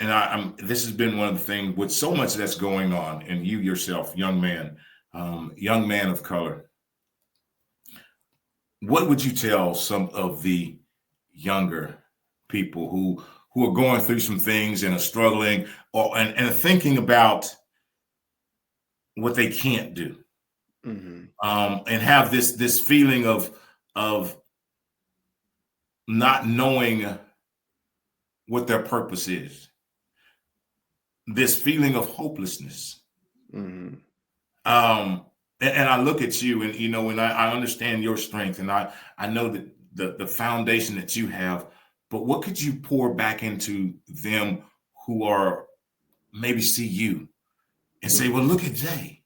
and I'm this has been one of the things with so much that's going on, and you yourself, young man of color. What would you tell some of the younger people who are going through some things and are struggling and are thinking about what they can't do, and have this feeling of not knowing what their purpose is, this feeling of hopelessness. And I look at you, and and I understand your strength, and I know that the foundation that you have, but what could you pour back into them who are maybe see you and say, well, look at Zay.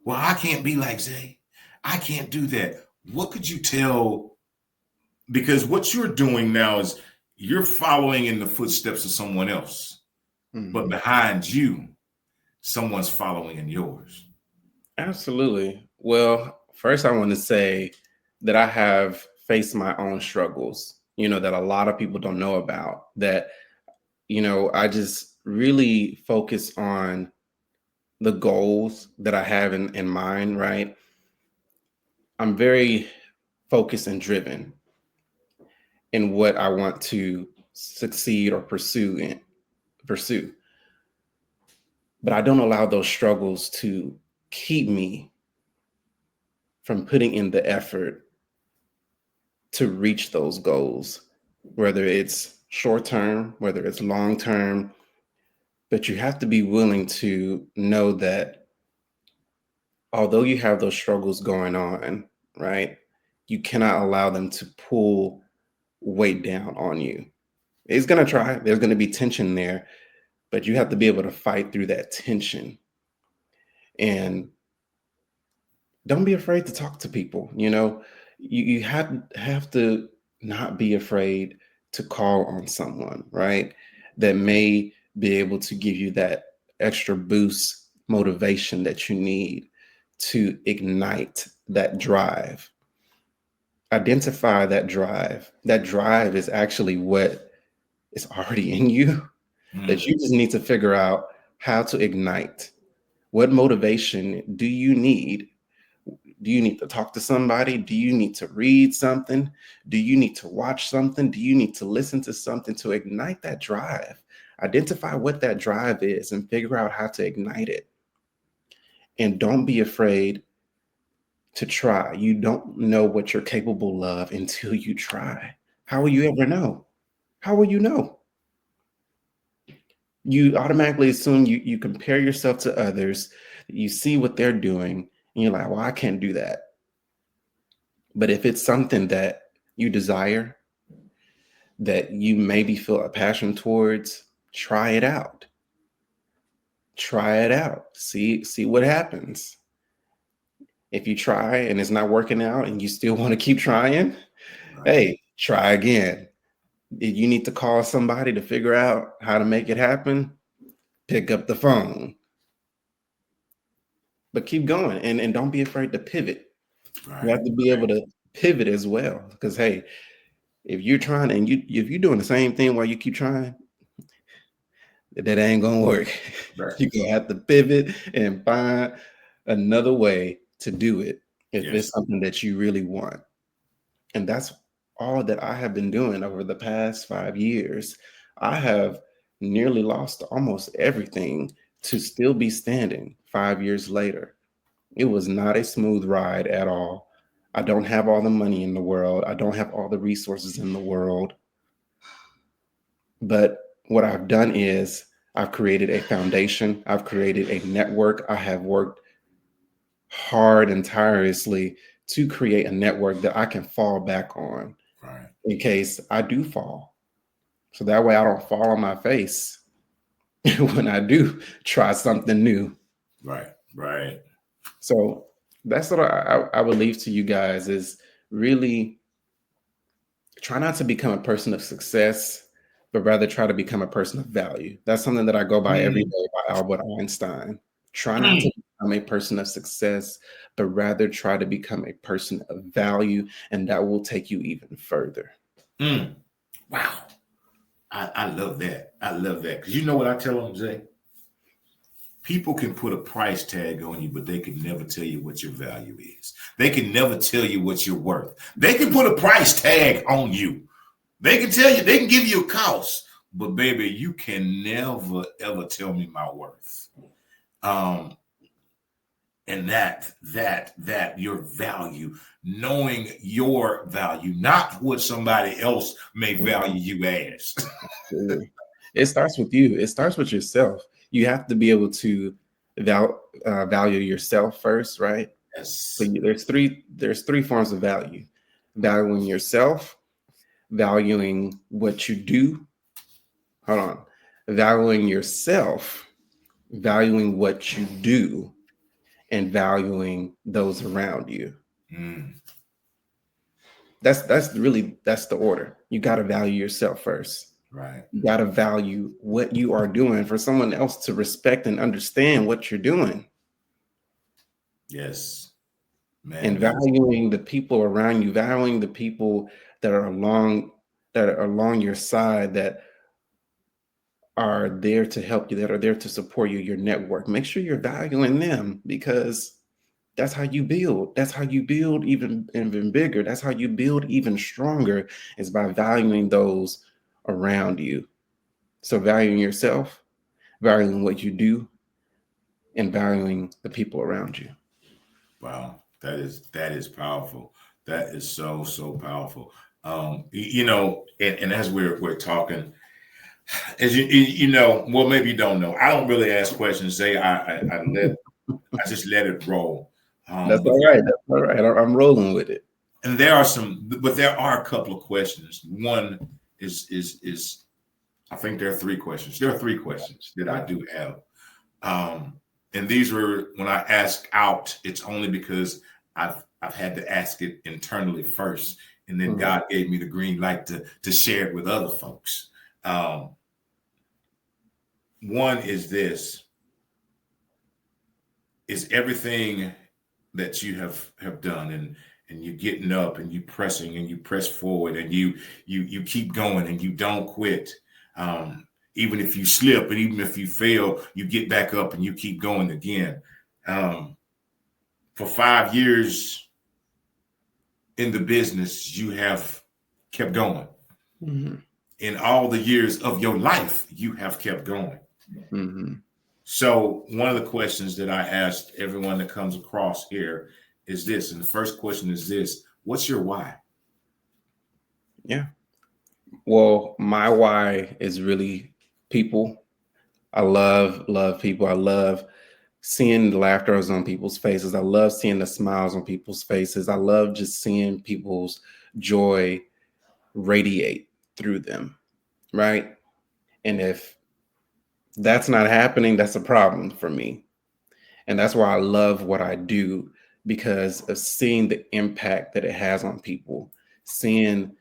Well, I can't be like Zay. I can't do that. What could you tell? Because what you're doing now is you're following in the footsteps of someone else, but behind you, someone's following in yours. Absolutely. Well, first, I want to say that I have faced my own struggles, that a lot of people don't know about, that, I just really focus on the goals that I have in mind, right? I'm very focused and driven in what I want to succeed or pursue. But I don't allow those struggles to keep me from putting in the effort to reach those goals, whether it's short term, whether it's long term. But you have to be willing to know that although you have those struggles going on, right, you cannot allow them to pull weight down on you. It's going to try. There's going to be tension there, but you have to be able to fight through that tension. And don't be afraid to talk to people. You have to not be afraid to call on someone, right, that may be able to give you that extra boost motivation that you need to ignite that drive. Identify that drive. That drive is actually what is already in you, that you just need to figure out how to ignite. What motivation do you need? Do you need to talk to somebody? Do you need to read something? Do you need to watch something? Do you need to listen to something to ignite that drive? Identify what that drive is and figure out how to ignite it. And don't be afraid to try. You don't know what you're capable of until you try. How will you ever know? How will you know? You automatically assume you compare yourself to others, you see what they're doing, and you're like, well, I can't do that. But if it's something that you desire, that you maybe feel a passion towards, try it out. Try it out. See what happens. If you try and it's not working out and you still want to keep trying, hey, try again. If you need to call somebody to figure out how to make it happen, pick up the phone. But keep going and don't be afraid to pivot. You have to be able to pivot as well. Because hey, if you're trying and if you're doing the same thing while you keep trying, that ain't gonna work. Right. You're gonna have to pivot and find another way to do it if it's something that you really want. And that's all that I have been doing over the past 5 years. I have nearly lost almost everything to still be standing 5 years later. It was not a smooth ride at all. I don't have all the money in the world. I don't have all the resources in the world. But what I've done is I've created a foundation. I've created a network. I have worked hard and tirelessly to create a network that I can fall back on in case I do fall. So that way I don't fall on my face when I do try something new. Right. So that's what I would leave to you guys is really try not to become a person of success, but rather try to become a person of value. That's something that I go by every day by Albert Einstein. Try not to become a person of success, but rather try to become a person of value, and that will take you even further. Wow. I love that. I love that. Because you know what I tell them, Jay? People can put a price tag on you, but they can never tell you what your value is. They can never tell you what you're worth. They can put a price tag on you. They can tell you, they can give you a cost, but baby, you can never ever tell me my worth. Um, and that your value, knowing your value, not what somebody else may value you as. It starts with you. It starts with yourself. You have to be able to value yourself first, right? So Yes. there's three forms of value: valuing yourself, valuing what you do. Hold on, valuing yourself, valuing what you do, and valuing those around you. Mm, That's the order. You got to value yourself first. right. You got to value what you are doing for someone else to respect and understand what you're doing, Yes. Man, and that is valuing the people around you, valuing the people that are along your side, that are there to help you, that are there to support you, your network. Make sure you're valuing them, because that's how you build. That's how you build even bigger. That's how you build even stronger, is by valuing those around you. So valuing yourself, valuing what you do, and valuing the people around you. wow. That is powerful. That is so powerful. You know, and as we're talking, as you know, well, maybe you don't know. I don't really ask questions. Say I just let it roll. That's But all right. That's all right. I'm rolling with it. and there are some, but there are a couple of questions. One is I think there are three questions. There are three questions that I do have. Um, and these were when I ask out, it's only because I've had to ask it internally first, and then Mhm. God gave me the green light to share it with other folks. Um, One is this: is everything that you have done, and you getting up and you pressing and you press forward and you keep going and you don't quit. Even if you slip and even if you fail, you get back up and you keep going again. Um, for 5 years in the business, you have kept going. Mhm. In all the years of your life, you have kept going. Mhm. So one of the questions that I asked everyone that comes across here is this, and the first question is this: what's your why? Yeah. Well, my why is really people. I love people. I love seeing the laughter on people's faces. I love seeing the smiles on people's faces. I love just seeing people's joy radiate through them, right? And if that's not happening, that's a problem for me. And that's why I love what I do, because of seeing the impact that it has on people, seeing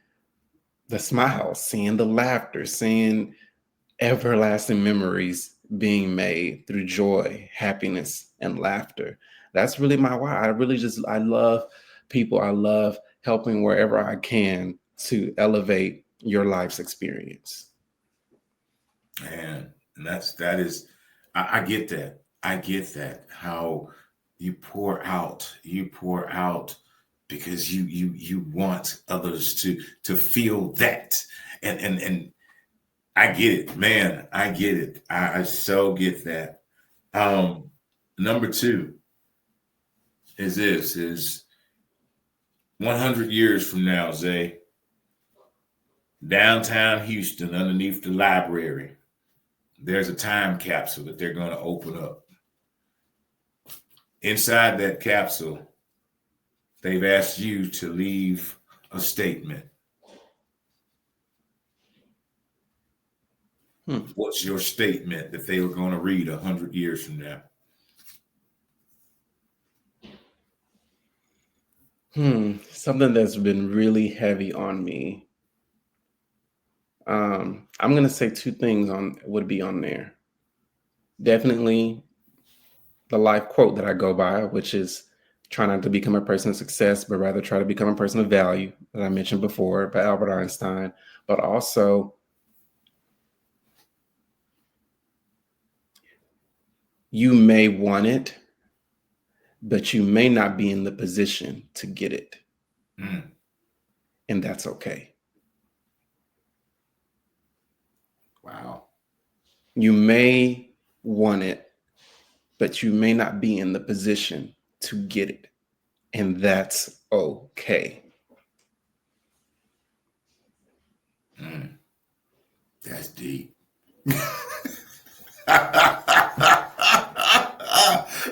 the smiles, seeing the laughter, seeing everlasting memories being made through joy, happiness, and laughter. That's really my why. I love people. I love helping wherever I can to elevate your life's experience. Man, and I get that. I get that. How you pour out because you want others to feel that. And I get it, man. I get it. I so get that. Um, Number two is 100 years from now, Zay, downtown Houston, underneath the library, there's a time capsule that they're going to open up. Inside that capsule, they've asked you to leave a statement. Hmm. What's your statement that they were going to read 100 years from now? Something that's been really heavy on me. I'm gonna say two things on would be on there. Definitely the life quote that I go by, which is try not to become a person of success, but rather try to become a person of value, that I mentioned before by Albert Einstein. But also You may want it, but you may not be in the position to get it. Mm. And that's okay. Wow. You may want it, but you may not be in the position to get it. And that's okay. Mm. That's deep.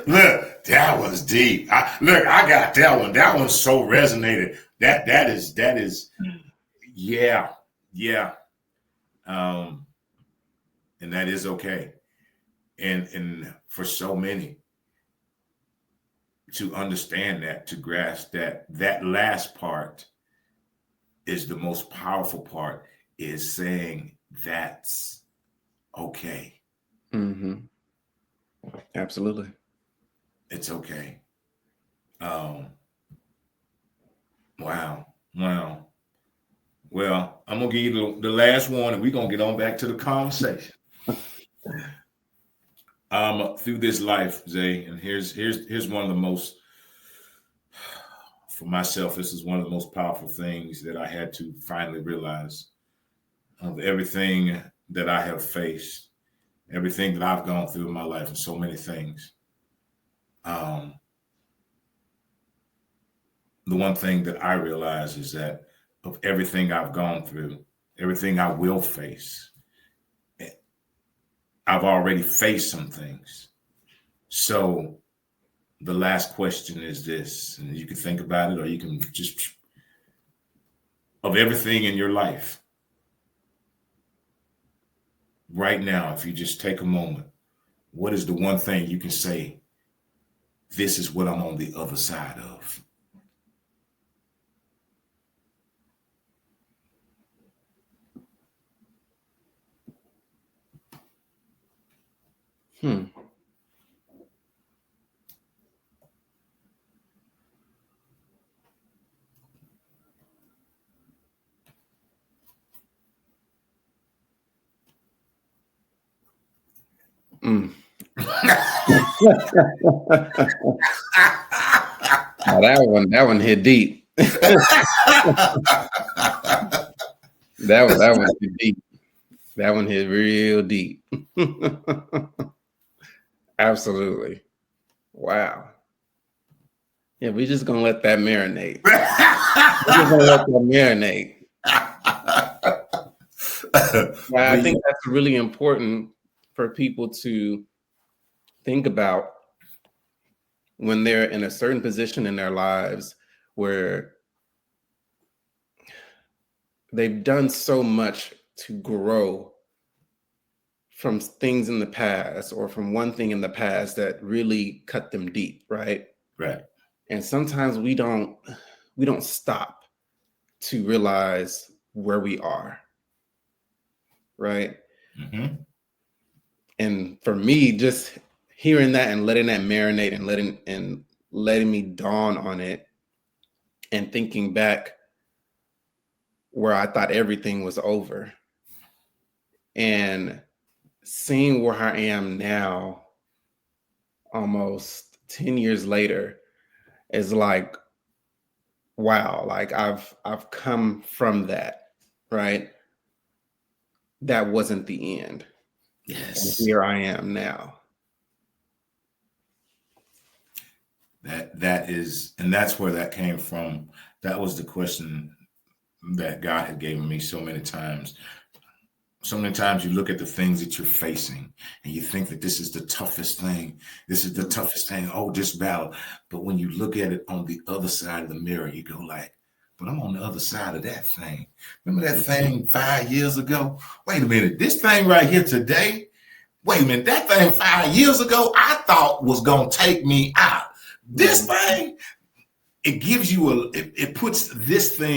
Look, that was deep. I got that one. That one so resonated. That is, yeah. And that is okay. And for so many to understand that, to grasp that last part is the most powerful part, is saying that's okay. Mm-hmm. Absolutely. It's okay. Wow. Well, I'm gonna give you the last one, and we're gonna get on back to the conversation. Through this life, Zay, and here's one of the most, for myself, this is one of the most powerful things that I had to finally realize. Of everything that I have faced, everything that I've gone through in my life, and so many things. The one thing that I realize is that of everything I've gone through, everything I will face, I've already faced some things. So the last question is this, and you can think about it, or you can just, of everything in your life right now, if you just take a moment, what is the one thing you can say, this is what I'm on the other side of? Mm. Now that one hit deep. that one hit deep. That one hit real deep. Absolutely. Wow. Yeah, we're just gonna let that marinate. We're just gonna let that marinate. Yeah, I think that's really important for people to think about when they're in a certain position in their lives where they've done so much to grow from things in the past, or from one thing in the past that really cut them deep, right? Right. And sometimes we don't stop to realize where we are, right? Mm-hmm. And for me, just hearing that and letting that marinate and letting me dawn on it, and thinking back where I thought everything was over, and seeing where I am now, almost 10 years later, is like, wow, like I've come from that, right? That wasn't the end. Yes. And here I am now. That is, and that's where that came from. That was the question that God had given me so many times. So many times you look at the things that you're facing and you think that this is the toughest thing. This is the toughest thing. Oh, this battle. But when you look at it on the other side of the mirror, you go like, but I'm on the other side of that thing. Remember that thing 5 years ago? Wait a minute. This thing right here today? Wait a minute. That thing 5 years ago, I thought was going to take me out. This thing, it gives you it puts this thing